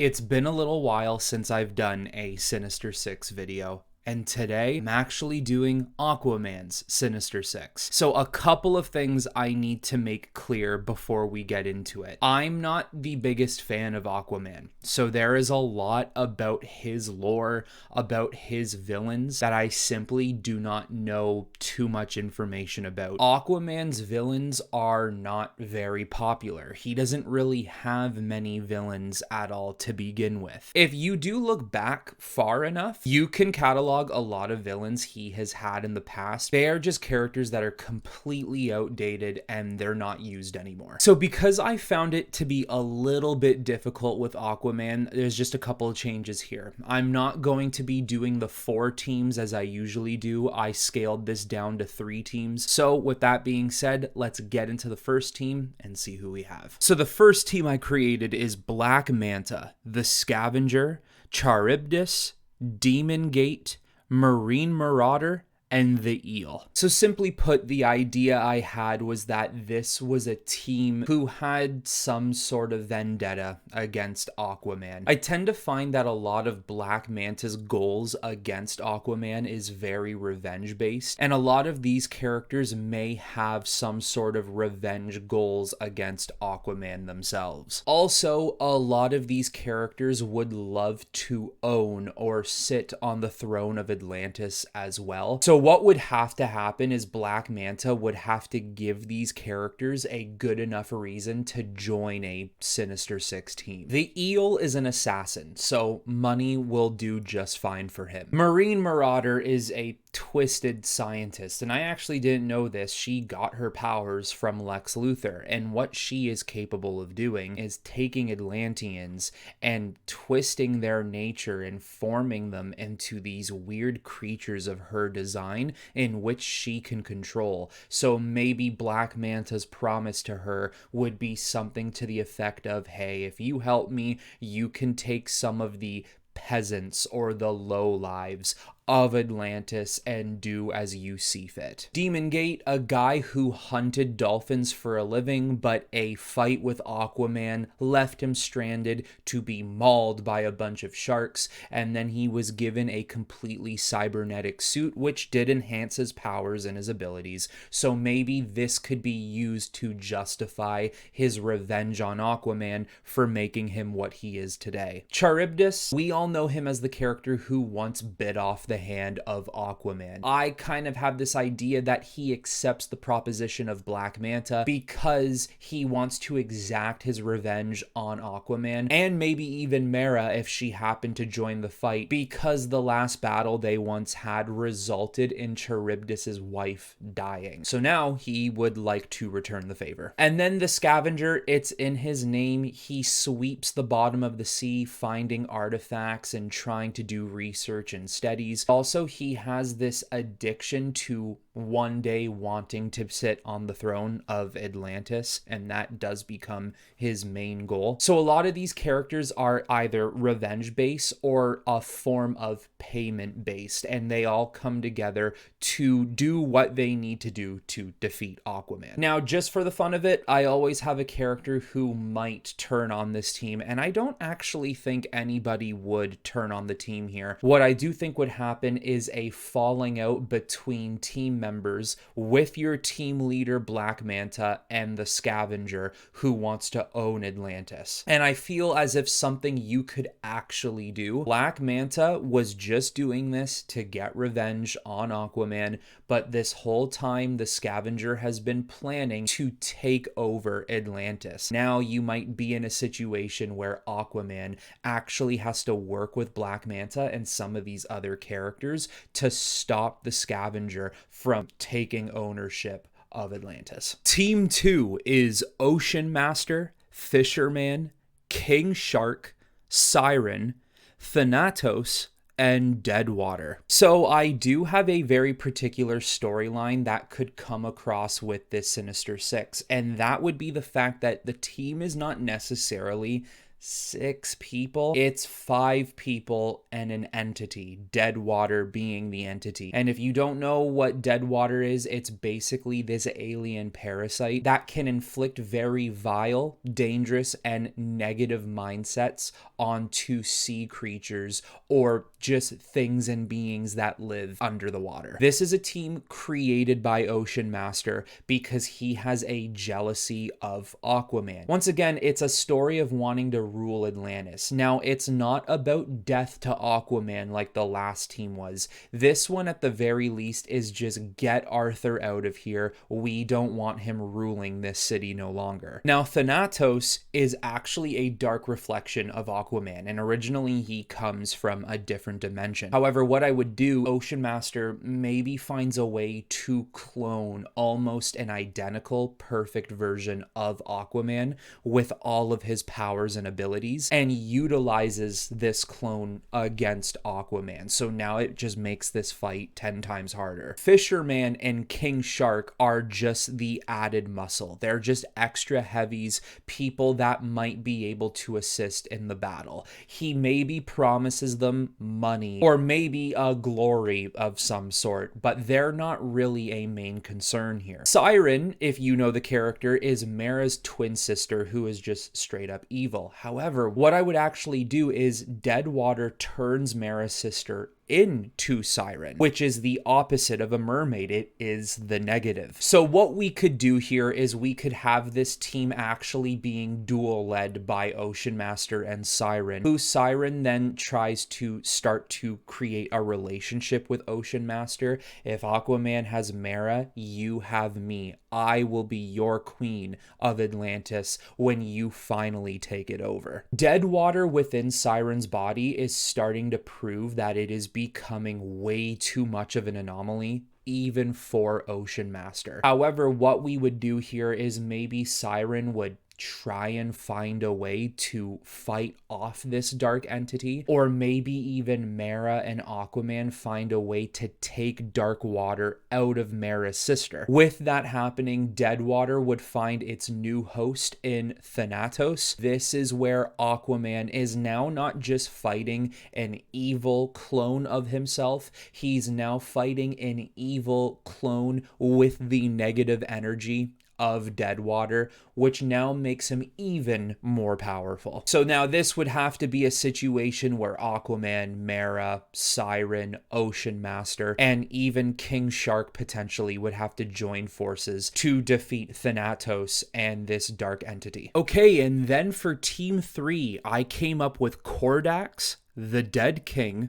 It's been a little while since I've done a Sinister Six video, and today I'm actually doing Aquaman's Sinister Six. So a couple of things I need to make clear before we get into it. I'm not the biggest fan of Aquaman, so there is a lot about his lore, about his villains that I simply do not know too much information about. Aquaman's villains are not very popular. He doesn't really have many villains at all to begin with. If you do look back far enough, you can catalog a lot of villains he has had in the past. They are just characters that are completely outdated and they're not used anymore. So because I found it to be a little bit difficult with Aquaman, there's just a couple of changes here. I'm not going to be doing the 4 teams as I usually do. I scaled this down to 3 teams. So with that being said, let's get into the first team and see who we have. So the first team I created is Black Manta, the Scavenger, Charybdis, Demon Gate, Marine Marauder, and the Eel. So simply put, the idea I had was that this was a team who had some sort of vendetta against Aquaman. I tend to find that a lot of Black Manta's goals against Aquaman is very revenge based, and a lot of these characters may have some sort of revenge goals against Aquaman themselves. Also, a lot of these characters would love to own or sit on the throne of Atlantis as well. So what would have to happen is Black Manta would have to give these characters a good enough reason to join a Sinister Six team. The Eel is an assassin, so money will do just fine for him. Marine Marauder is a twisted scientist, and I actually didn't know this. She got her powers from Lex Luthor, and what she is capable of doing is taking Atlanteans and twisting their nature and forming them into these weird creatures of her design in which she can control. So maybe Black Manta's promise to her would be something to the effect of, hey, if you help me, you can take some of the peasants or the low lives of Atlantis and do as you see fit. Demon Gate, a guy who hunted dolphins for a living, but a fight with Aquaman left him stranded to be mauled by a bunch of sharks, and then he was given a completely cybernetic suit which did enhance his powers and his abilities. So maybe this could be used to justify his revenge on Aquaman for making him what he is today. Charybdis, we all know him as the character who once bit off the hand of Aquaman. I kind of have this idea that he accepts the proposition of Black Manta because he wants to exact his revenge on Aquaman, and maybe even Mera if she happened to join the fight, because the last battle they once had resulted in Charybdis's wife dying. So now he would like to return the favor. And then the Scavenger, it's in his name. He sweeps the bottom of the sea, finding artifacts and trying to do research and studies. Also, he has this addiction to one day wanting to sit on the throne of Atlantis, and that does become his main goal. So a lot of these characters are either revenge based or a form of payment based, and they all come together to do what they need to do to defeat Aquaman. Now, just for the fun of it, I always have a character who might turn on this team, and I don't actually think anybody would turn on the team here. What I do think would happen is a falling out between team members with your team leader Black Manta and the Scavenger who wants to own Atlantis. And I feel as if something you could actually do. Black Manta was just doing this to get revenge on Aquaman, but this whole time the Scavenger has been planning to take over Atlantis. Now you might be in a situation where Aquaman actually has to work with Black Manta and some of these other characters to stop the Scavenger from taking ownership of Atlantis. Team 2 is Ocean Master, Fisherman, King Shark, Siren, Thanatos, and Deadwater. So I do have a very particular storyline that could come across with this Sinister Six, and that would be the fact that the team is not necessarily 6 people. It's 5 people and an entity, Deadwater being the entity. And if you don't know what Deadwater is, it's basically this alien parasite that can inflict very vile, dangerous, and negative mindsets onto sea creatures or just things and beings that live under the water. This is a team created by Ocean Master because he has a jealousy of Aquaman. Once again, it's a story of wanting to rule Atlantis. Now, it's not about death to Aquaman like the last team was. This one, at the very least, is just get Arthur out of here. We don't want him ruling this city no longer. Now, Thanatos is actually a dark reflection of Aquaman, and originally he comes from a different dimension. However, what I would do, Ocean Master maybe finds a way to clone almost an identical, perfect version of Aquaman with all of his powers and abilities, and utilizes this clone against Aquaman. So now it just makes this fight 10 times harder. Fisherman and King Shark are just the added muscle. They're just extra heavies, people that might be able to assist in the battle. He maybe promises them money or maybe a glory of some sort, but they're not really a main concern here. Siren, if you know the character, is Mera's twin sister who is just straight up evil. However, what I would actually do is Deadwater turns Mera's sister into Siren, which is the opposite of a mermaid. It is the negative. So what we could do here is we could have this team actually being dual led by Ocean Master and Siren, who Siren then tries to start to create a relationship with Ocean Master. If Aquaman has Mera, you have me. I will be your queen of Atlantis when you finally take it over. Deadwater within Siren's body is starting to prove that it is becoming way too much of an anomaly, even for Ocean Master. However, what we would do here is maybe Siren would try and find a way to fight off this dark entity, or maybe even Mera and Aquaman find a way to take dark water out of Mera's sister. With that happening, Deadwater would find its new host in Thanatos. This is where Aquaman is now not just fighting an evil clone of himself, he's now fighting an evil clone with the negative energy of Deadwater, which now makes him even more powerful. So now this would have to be a situation where Aquaman, Mera, Siren, Ocean Master, and even King Shark potentially would have to join forces to defeat Thanatos and this dark entity. Okay, and then for Team 3, I came up with Kordax, the Dead King,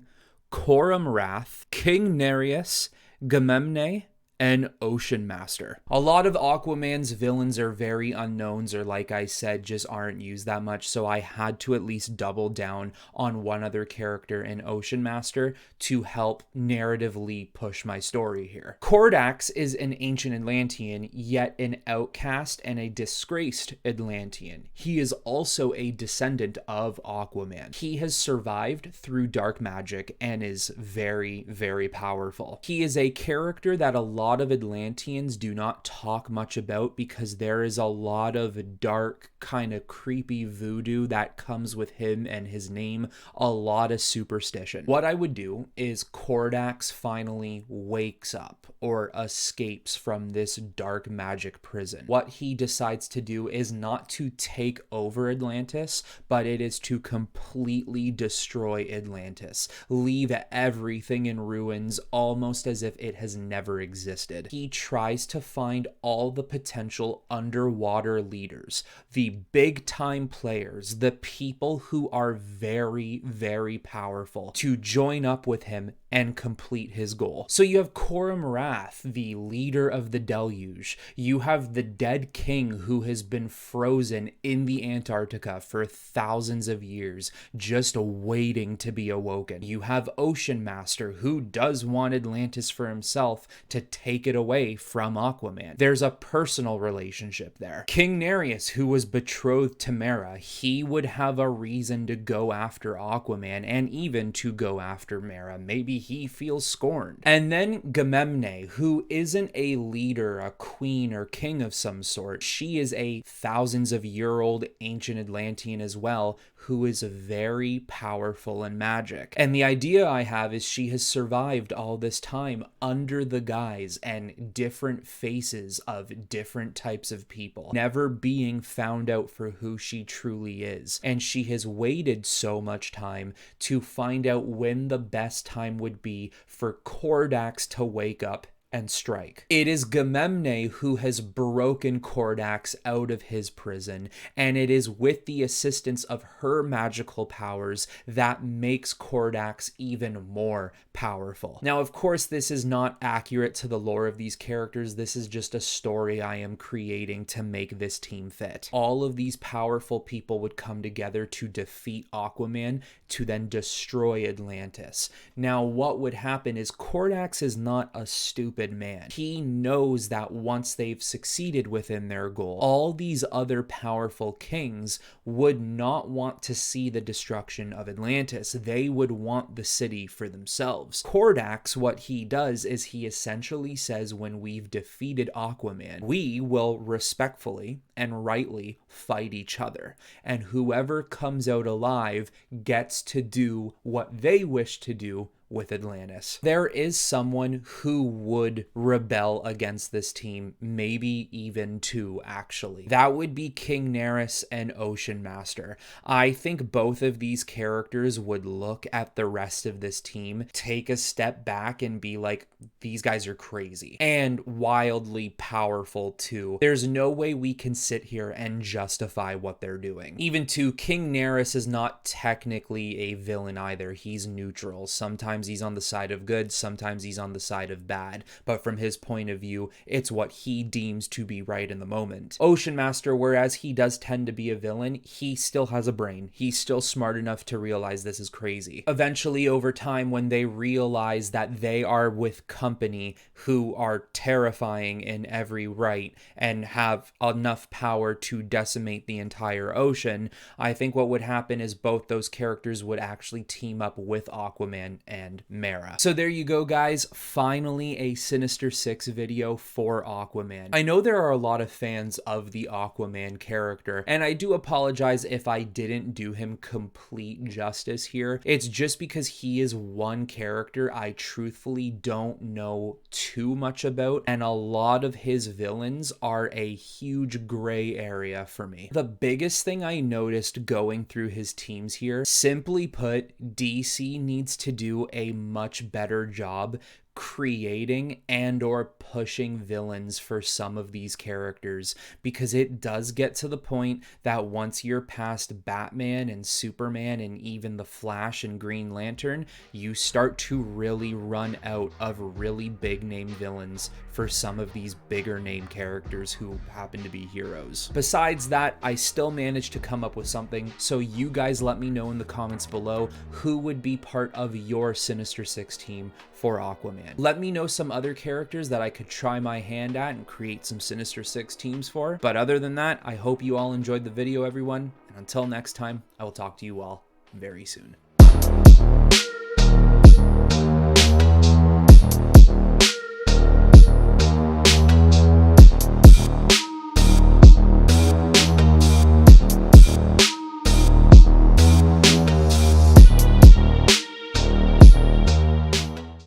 Coram Wrath, King Nereus, Gamemne, and Ocean Master. A lot of Aquaman's villains are very unknowns, or like I said, just aren't used that much, so I had to at least double down on one other character in Ocean Master to help narratively push my story here. Kordax is an ancient Atlantean, yet an outcast and a disgraced Atlantean. He is also a descendant of Aquaman. He has survived through dark magic and is very, very powerful. He is a character that a lot of Atlanteans do not talk much about because there is a lot of dark, kind of creepy voodoo that comes with him and his name, a lot of superstition. What I would do is Kordax finally wakes up or escapes from this dark magic prison. What he decides to do is not to take over Atlantis, but it is to completely destroy Atlantis, leave everything in ruins, almost as if it has never existed. He tries to find all the potential underwater leaders, the big time players, the people who are very, very powerful, to join up with him and complete his goal. So you have Coram Wrath, the leader of the deluge. You have the Dead King who has been frozen in the Antarctica for thousands of years, just waiting to be awoken. You have Ocean Master who does want Atlantis for himself to take it away from Aquaman. There's a personal relationship there. King Nereus, who was betrothed to Mera, he would have a reason to go after Aquaman and even to go after Mera. Maybe he feels scorned. And then Gamemne, who isn't a leader, a queen or king of some sort. She is a thousands of year old ancient Atlantean as well, who is very powerful in magic. And the idea I have is she has survived all this time under the guise and different faces of different types of people, never being found out for who she truly is. And she has waited so much time to find out when the best time would be for Kordax to wake up and strike. It is Gamemne who has broken Kordax out of his prison, and it is with the assistance of her magical powers that makes Kordax even more powerful. Now, of course, this is not accurate to the lore of these characters. This is just a story I am creating to make this team fit. All of these powerful people would come together to defeat Aquaman to then destroy Atlantis. Now, what would happen is Kordax is not a stupid man. He knows that once they've succeeded within their goal, all these other powerful kings would not want to see the destruction of Atlantis. They would want the city for themselves. Kordax, what he does is he essentially says, when we've defeated Aquaman, we will respectfully and rightly fight each other. And whoever comes out alive gets to do what they wish to do with Atlantis. There is someone who would rebel against this team, maybe even two, actually. That would be King Nereus and Ocean Master. I think both of these characters would look at the rest of this team, take a step back and be like, these guys are crazy and wildly powerful too. There's no way we can sit here and justify what they're doing. Even to King Nereus is not technically a villain either. He's neutral. Sometimes he's on the side of good, sometimes he's on the side of bad, but from his point of view, it's what he deems to be right in the moment. Ocean Master, whereas he does tend to be a villain, he still has a brain. He's still smart enough to realize this is crazy. Eventually, over time, when they realize that they are with company who are terrifying in every right and have enough power to decimate the entire ocean, I think what would happen is both those characters would actually team up with Aquaman and Mera. So there you go, guys. Finally, a Sinister Six video for Aquaman. I know there are a lot of fans of the Aquaman character, and I do apologize if I didn't do him complete justice here. It's just because he is one character I truthfully don't know too much about, and a lot of his villains are a huge gray area for me. The biggest thing I noticed going through his teams here, simply put, DC needs to do a much better job creating and or pushing villains for some of these characters, because it does get to the point that once you're past Batman and Superman and even the Flash and Green Lantern, you start to really run out of really big name villains for some of these bigger name characters who happen to be heroes. Besides that, I still managed to come up with something, so you guys let me know in the comments below who would be part of your Sinister Six team for Aquaman. Let me know some other characters that I could try my hand at and create some Sinister Six teams for. But other than that, I hope you all enjoyed the video, everyone. And until next time, I will talk to you all very soon.